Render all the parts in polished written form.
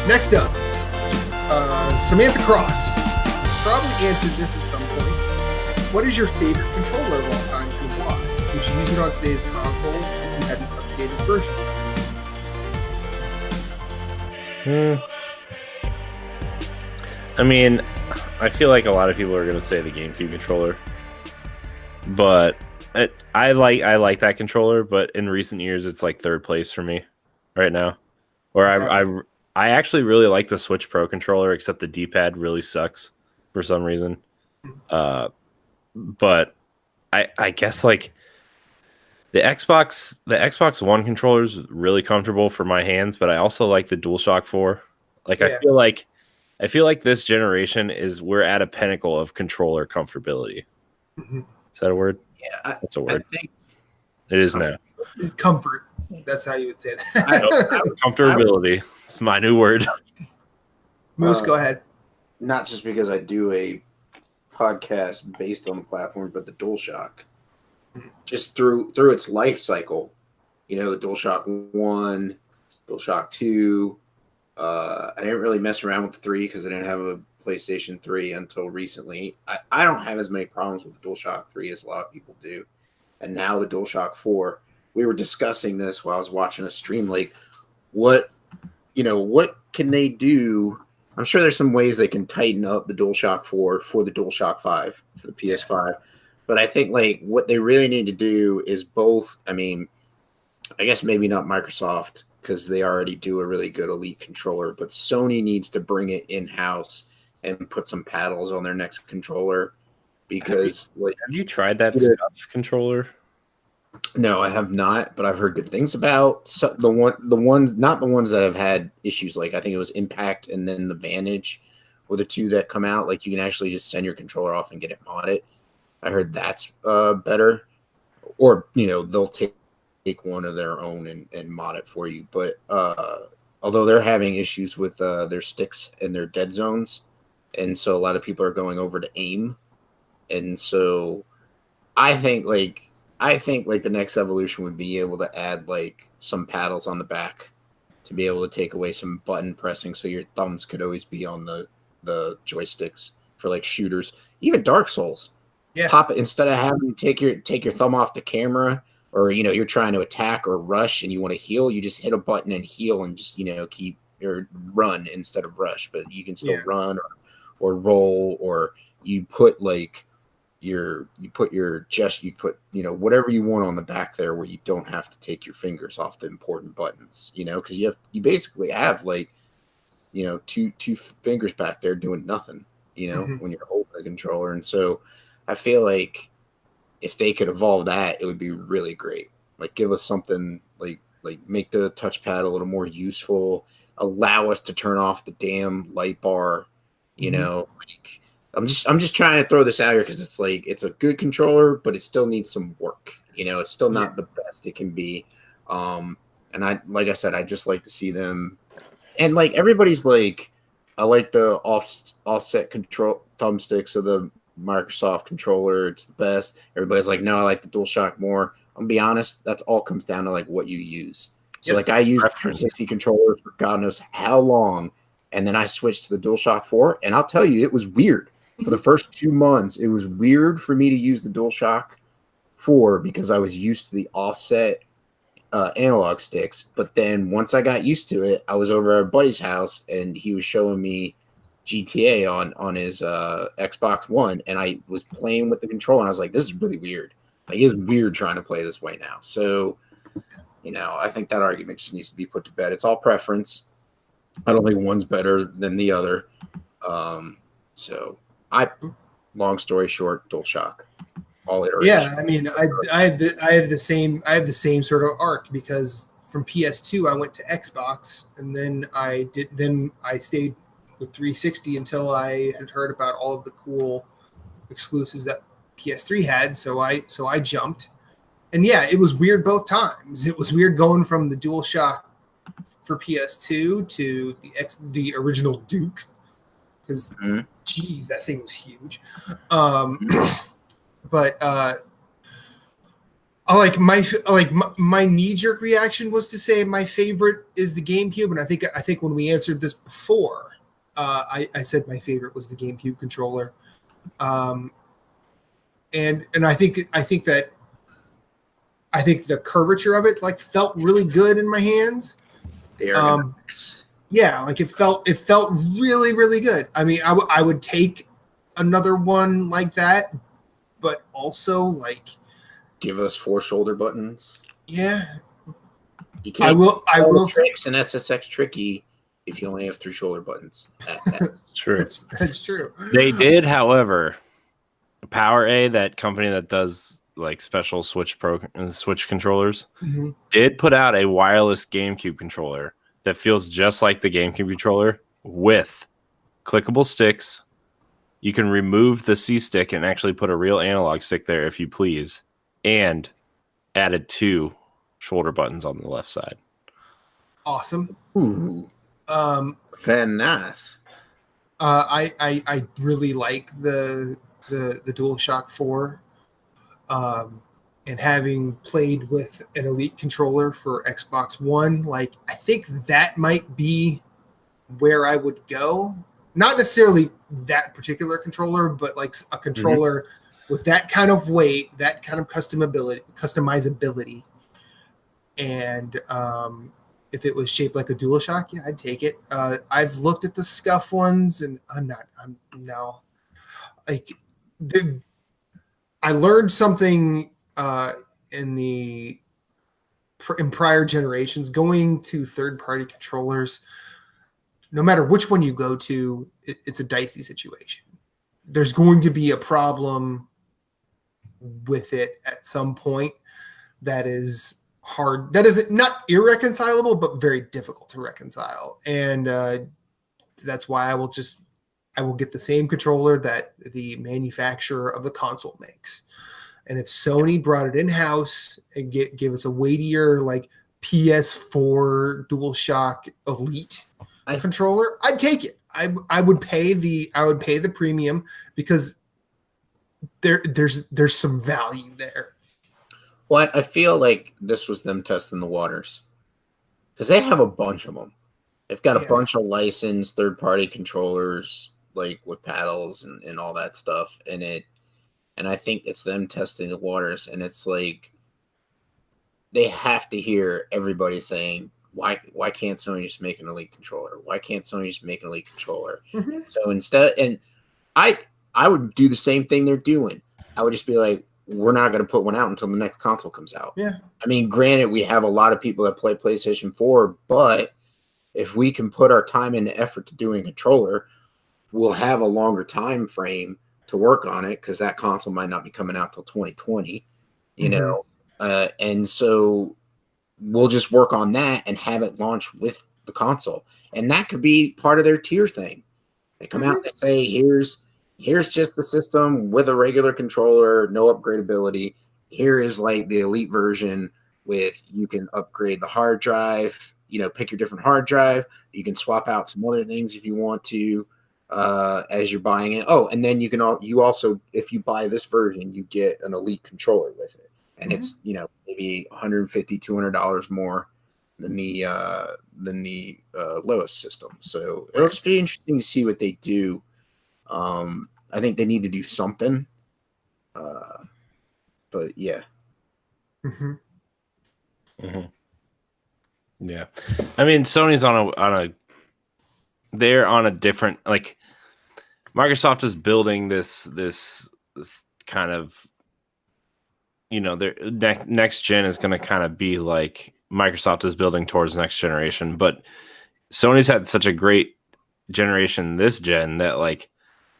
Next up, Samantha Cross. Probably answered this at some point. What is your favorite controller of all time and why? Would you use it on today's consoles if you had an updated version? I mean, I feel like a lot of people are going to say the GameCube controller, but I like that controller. But in recent years, it's like third place for me right now. Or I actually really like the Switch Pro controller, except the D-pad really sucks for some reason. But I guess like the Xbox One controller is really comfortable for my hands, but I also like the DualShock 4. Like Yeah. I feel like this generation we're at a pinnacle of controller comfortability. Mm-hmm. Is that a word? Yeah, that's a word. I think it is now. Comfort. That's how you would say that. Comfortability. It's my new word. Moose, go ahead. Not just because I do a podcast based on the platform, but the DualShock. Just through its life cycle, the DualShock 1, DualShock 2. I didn't really mess around with the 3 because I didn't have a PlayStation 3 until recently. I don't have as many problems with the DualShock 3 as a lot of people do. And now the DualShock 4, we were discussing this while I was watching a stream. Like, what can they do? I'm sure there's some ways they can tighten up the DualShock 4 for the DualShock 5, for the PS5. But I think like what they really need to do is both. I mean, I guess maybe not Microsoft because they already do a really good Elite controller, but Sony needs to bring it in-house and put some paddles on their next controller. Because have you tried that Scuf controller? No, I have not, but I've heard good things about the ones, not the ones that have had issues. Like I think it was Impact and then the Vantage were the two that come out. Like you can actually just send your controller off and get it modded. I heard that's better, or they'll take one of their own and mod it for you. But although they're having issues with their sticks and their dead zones, and so a lot of people are going over to AIM, and so I think the next evolution would be able to add like some paddles on the back to be able to take away some button pressing, so your thumbs could always be on the joysticks for like shooters, even Dark Souls. Yeah. Pop it instead of having to take your thumb off the camera, or you're trying to attack or rush and you want to heal, you just hit a button and heal and just keep your run instead of rush. But you can still run or roll, or you put like you put whatever you want on the back there where you don't have to take your fingers off the important buttons, because you basically have like two fingers back there doing nothing, when you're holding the controller. And so I feel like if they could evolve that, it would be really great. Like give us something like make the touchpad a little more useful, allow us to turn off the damn light bar, like I'm just trying to throw this out here because it's like it's a good controller, but it still needs some work. It's still not the best it can be. And like I said, I just like to see them. And like everybody's like, I like the offset control thumbsticks of the Microsoft controller. It's the best. Everybody's like, no, I like the DualShock more. I'm gonna be honest, that's all comes down to like what you use. So like I used the 360 controller for God knows how long, and then I switched to the DualShock 4, and I'll tell you, it was weird. For the first 2 months, it was weird for me to use the DualShock 4 because I was used to the offset analog sticks. But then once I got used to it, I was over at our buddy's house, and he was showing me GTA on his Xbox One, and I was playing with the controller, and I was like, this is really weird. Like, it's weird trying to play this way now. So, I think that argument just needs to be put to bed. It's all preference. I don't think one's better than the other. Long story short, DualShock, all iterations. Yeah, I mean, I have the same sort of arc because from PS2 I went to Xbox, and then I stayed with 360 until I had heard about all of the cool exclusives that PS3 had. So I jumped, and yeah, it was weird both times. It was weird going from the DualShock for PS2 to the original Duke. Because, geez, that thing was huge. But My knee jerk reaction was to say my favorite is the GameCube, and I think when we answered this before, I said my favorite was the GameCube controller, and I think the curvature of it like felt really good in my hands. The ergonomics. Yeah, like it felt really really good. I mean, I would take another one like that, but also like. Give us 4 shoulder buttons. Yeah, you can't. I will. Tricks and SSX tricky if you only have 3 shoulder buttons. That's true. That's true. They did, however, PowerA, that company that does like special Switch controllers, did put out a wireless GameCube controller that feels just like the GameCube controller with clickable sticks. You can remove the C stick and actually put a real analog stick there if you please. And added 2 shoulder buttons on the left side. Awesome. Ooh. Very nice. I really like the DualShock 4. And having played with an Elite controller for Xbox One, like I think that might be where I would go. Not necessarily that particular controller, but like a controller with that kind of weight, that kind of customizability, and if it was shaped like a DualShock, yeah, I'd take it. I've looked at the Scuff ones, and I learned something in prior generations. Going to third-party controllers, no matter which one you go to, it's a dicey situation. There's going to be a problem with it at some point that is hard, that is not irreconcilable, but very difficult to reconcile. And that's why I will get the same controller that the manufacturer of the console makes. And if Sony brought it in-house and give us a weightier like PS4 DualShock Elite controller, I'd take it. I would pay the premium because there's some value there. Well, I feel like this was them testing the waters because they have a bunch of them. They've got a bunch of licensed third-party controllers, like with paddles and all that stuff in it. And I think it's them testing the waters. And it's like they have to hear everybody saying, why can't Sony just make an Elite controller? Why can't Sony just make an Elite controller? Mm-hmm. So instead, and I would do the same thing they're doing. I would just be like, we're not going to put one out until the next console comes out. Yeah. I mean, granted, we have a lot of people that play PlayStation 4, but if we can put our time and effort to doing a controller, we'll have a longer time frame to work on it because that console might not be coming out till 2020, you know? And so we'll just work on that and have it launch with the console. And that could be part of their tier thing. They come out and say, here's just the system with a regular controller, no upgradability. Here is like the Elite version with, you can upgrade the hard drive, you know, pick your different hard drive. You can swap out some other things if you want to as you're buying it. Oh, and then you also, if you buy this version, you get an Elite controller with it. And it's, you know, maybe $150, $200 more than the lowest system. So it'll just be interesting to see what they do. I think they need to do something. But yeah. Yeah. I mean, Sony's they're on a different, like, Microsoft is building this kind of, you know, their next gen is going to kind of be like Microsoft is building towards next generation, but Sony's had such a great generation this gen that, like,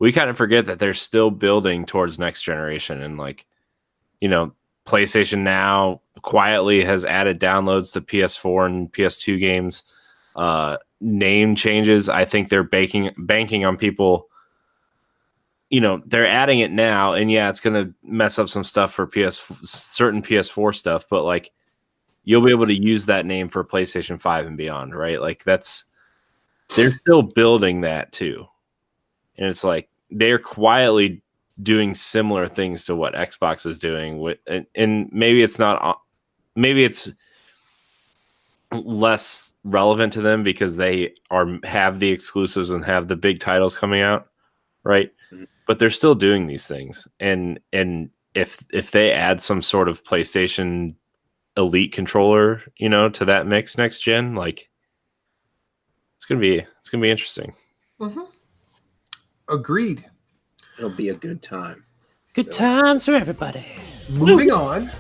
we kind of forget that they're still building towards next generation. And, like, you know, PlayStation Now quietly has added downloads to PS4 and PS2 games. Name changes. I think they're banking on people. You know, they're adding it now, and yeah, it's going to mess up some stuff for certain PS4 stuff, but, like, you'll be able to use that name for PlayStation 5 and beyond, right? Like, they're still building that too. And it's like they're quietly doing similar things to what Xbox is doing with, and maybe it's not, maybe it's less relevant to them because they have the exclusives and have the big titles coming out, right? But they're still doing these things, and if they add some sort of PlayStation Elite controller, to that mix next gen, like it's gonna be interesting. Mm-hmm. Agreed. It'll be a good time. Good times for everybody. Moving on.